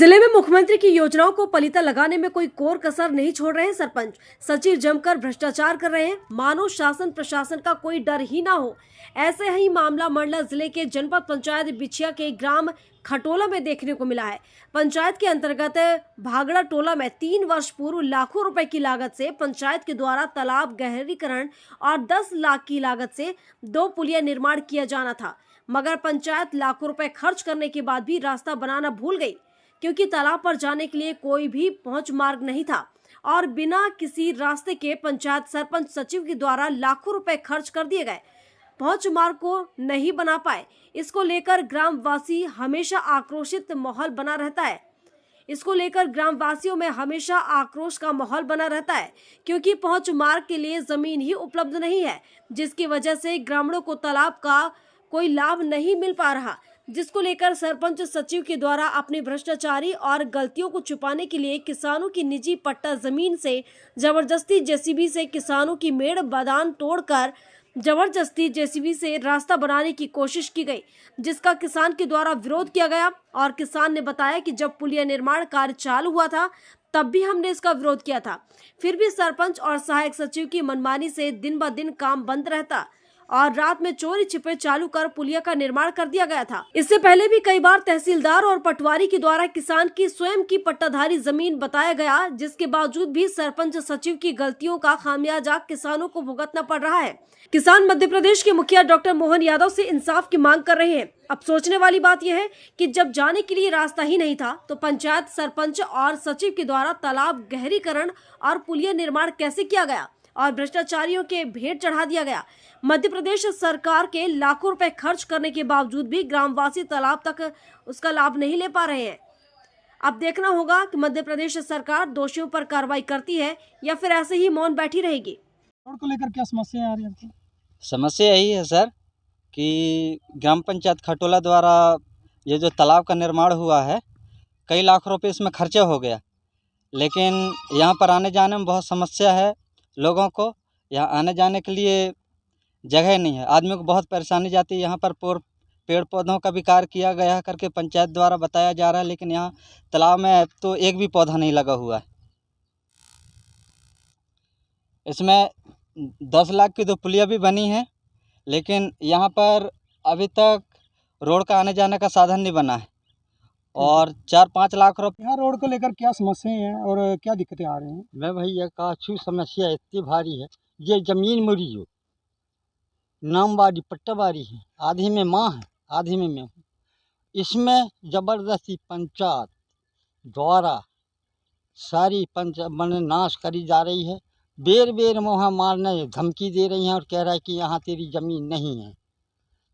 जिले में मुख्यमंत्री की योजनाओं को पलीता लगाने में कोई कोर कसर नहीं छोड़ रहे हैं सरपंच सचिव जमकर भ्रष्टाचार कर रहे हैं। मानो शासन प्रशासन का कोई डर ही ना हो। ऐसे ही मामला मंडला जिले के जनपद पंचायत बिछिया के ग्राम खटोला में देखने को मिला है। पंचायत के अंतर्गत भागड़ा टोला में 3 वर्ष पूर्व लाखों रुपए की लागत से पंचायत के द्वारा तालाब गहरीकरण और 10 लाख की लागत से 2 पुलिया निर्माण किया जाना था, मगर पंचायत लाखों रुपए खर्च करने के बाद भी रास्ता बनाना भूल गई, क्योंकि तालाब पर जाने के लिए कोई भी पहुंच मार्ग नहीं था और बिना किसी रास्ते के पंचायत सरपंच सचिव के द्वारा लाखों रुपए खर्च कर दिए गए, पहुंच मार्ग को नहीं बना पाए। इसको लेकर ग्रामवासी हमेशा आक्रोशित माहौल बना रहता है। इसको लेकर ग्रामवासियों में हमेशा आक्रोश का माहौल बना रहता है, क्योंकि पहुंच मार्ग के लिए जमीन ही उपलब्ध नहीं है, जिसकी वजह से ग्रामीणों को तालाब का कोई लाभ नहीं मिल पा रहा, जिसको लेकर सरपंच सचिव के द्वारा अपनी भ्रष्टाचारी और गलतियों को छुपाने के लिए किसानों की निजी पट्टा जमीन से जबरदस्ती जेसीबी से किसानों की मेड़ बादान तोड़कर जबरदस्ती जेसीबी से रास्ता बनाने की कोशिश की गई, जिसका किसान के द्वारा विरोध किया गया। और किसान ने बताया कि जब पुलिया निर्माण कार्य चालू हुआ था तब भी हमने इसका विरोध किया था, फिर भी सरपंच और सहायक सचिव की मनमानी से दिन ब दिन काम बंद रहता और रात में चोरी छिपे चालू कर पुलिया का निर्माण कर दिया गया था। इससे पहले भी कई बार तहसीलदार और पटवारी के द्वारा किसान की स्वयं की पट्टाधारी जमीन बताया गया, जिसके बावजूद भी सरपंच सचिव की गलतियों का खामियाजा किसानों को भुगतना पड़ रहा है। किसान मध्य प्रदेश के मुखिया डॉक्टर मोहन यादव से इंसाफ की मांग कर रहे हैं। अब सोचने वाली बात यह है कि जब जाने के लिए रास्ता ही नहीं था तो पंचायत सरपंच और सचिव के द्वारा तालाब गहरीकरण और पुलिया निर्माण कैसे किया गया और भ्रष्टाचारियों के भेंट चढ़ा दिया गया। मध्य प्रदेश सरकार के लाखों रुपए खर्च करने के बावजूद भी ग्रामवासी तालाब तक उसका लाभ नहीं ले पा रहे हैं। अब देखना होगा कि मध्य प्रदेश सरकार दोषियों पर कार्रवाई करती है या फिर ऐसे ही मौन बैठी रहेगी। रोड को लेकर क्या समस्या आ रही है? समस्या यही है सर कि ग्राम पंचायत खटोला द्वारा ये जो तालाब का निर्माण हुआ है, कई लाख रुपए इसमें खर्चा हो गया, लेकिन यहाँ पर आने जाने में बहुत समस्या है। लोगों को यहाँ आने जाने के लिए जगह नहीं है, आदमी को बहुत परेशानी जाती है। यहाँ पर पेड़ पौधों का भी कार्य किया गया करके पंचायत द्वारा बताया जा रहा है, लेकिन यहाँ तालाब में तो एक भी पौधा नहीं लगा हुआ है। इसमें 10 लाख की 2 पुलिया भी बनी है, लेकिन यहाँ पर अभी तक रोड का आने जाने का साधन नहीं बना है और 4-5 लाख रुपये। यहाँ रोड को लेकर क्या समस्याएं हैं और क्या दिक्कतें आ रही हैं? मैं भैया काछू समस्या इतनी भारी है। ये ज़मीन मुरी जो नामवारी पट्टावारी है, आधी में माँ है आधी में मैं हूँ। इसमें ज़बरदस्ती पंचायत द्वारा सारी मन नाश करी जा रही है। बेर बेर मुँह मारने धमकी दे रही हैं और कह रहा है कि यहाँ तेरी ज़मीन नहीं है।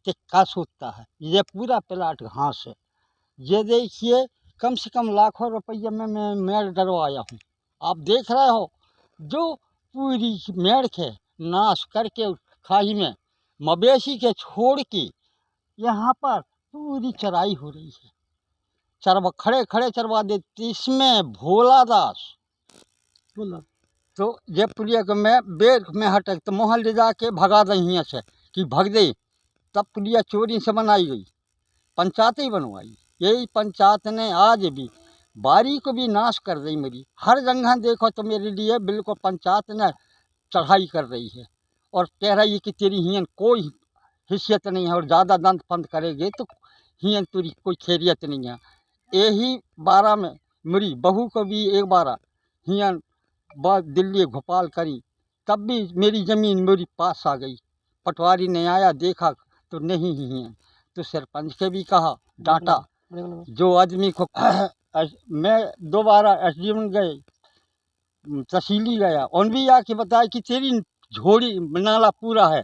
तो क्या सोचता है? ये पूरा प्लाट घास है। ये देखिए कम से कम लाखों रुपये में मैं मेड़ डरवाया हूँ। आप देख रहे हो जो पूरी मेड़ के नाश करके खाई में मवेशी के छोड़ के यहाँ पर पूरी चराई हो रही है। खड़े खड़े चरवा देते। इसमें भोला दास बोला तो ये पुलिया को मैं बेर में हटक तो मोहल ले जाके भगा दही यहाँ से कि भग दे। तब पुलिया चोरी से बनाई गई, पंचायत ही बनवाई। यही पंचायत ने आज भी बारी को भी नाश कर दी मेरी। हर जगह देखो तो मेरे लिए बिल्कुल पंचायत ने चढ़ाई कर रही है और कह रही है कि तेरी हियन कोई हिस्सियत नहीं है और ज़्यादा दंड पंद करेंगे तो हियन तेरी कोई खैरियत नहीं है। यही 12 में मेरी बहू को भी एक बार हियन दिल्ली भोपाल करी, तब भी मेरी ज़मीन मेरी पास आ गई। पटवारी ने आया देखा तो नहीं ही है, तो सरपंच के भी कहा डांटा। जो आदमी को मैं 2 बार एसडीएम गए, तहसीली गया, उन भी आके बताया कि तेरी झोड़ी नाला पूरा है,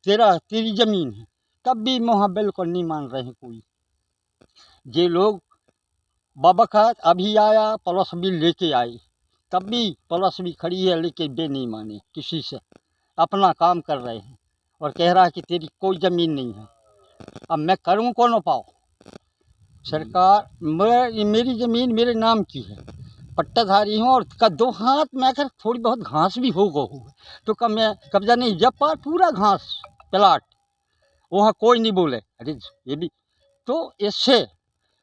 तेरी ज़मीन है, तब भी मुँह बिल्कुल नहीं मान रहे हैं कोई। ये लोग बाबा का अभी आया पुलिस भी लेके आई, तब भी पुलिस भी खड़ी है, लेकिन बे नहीं माने किसी से, अपना काम कर रहे हैं और कह रहा है कि तेरी कोई ज़मीन नहीं है। अब मैं करूँ कौन पाओ? सरकार मेरी ज़मीन मेरे नाम की है, पट्टाधारी हूँ और का 2 हाथ में अगर थोड़ी बहुत घास भी हो गई तो कब मैं कब्जा नहीं, जब पर पूरा घास प्लाट वहाँ कोई नहीं बोले। अरे ये भी तो इससे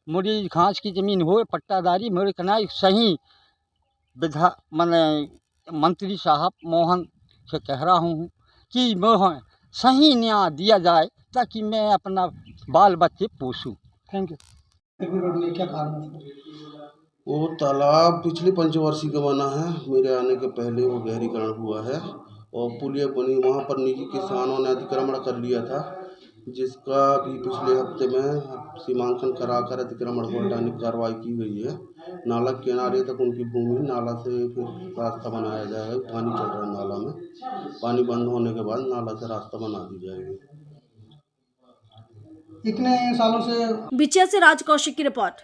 मोरी घास की ज़मीन हो पट्टादारी मोरे कनाई सही विधा माने मंत्री साहब मोहन से कह रहा हूँ कि मोहन सही न्याय दिया जाए ताकि मैं अपना बाल बच्चे पोसूं। Thank you. रोड में क्या कारण है? वो तालाब पिछले पंचवर्षीय का बना है। मेरे आने के पहले वो गहरीकरण हुआ है और पुलिया बनी। वहाँ पर निजी किसानों ने अतिक्रमण कर लिया था, जिसका भी पिछले हफ्ते में सीमांकन कराकर अतिक्रमण को हटाने की कार्रवाई की गई है। नाला किनारे तक उनकी भूमि, नाला से फिर रास्ता बनाया जाएगा। पानी चल रहा है नाला में, पानी बंद होने के बाद नाला से रास्ता बना दी जाएगी। इतने सालों से बिछिया से राज कौशिक की रिपोर्ट।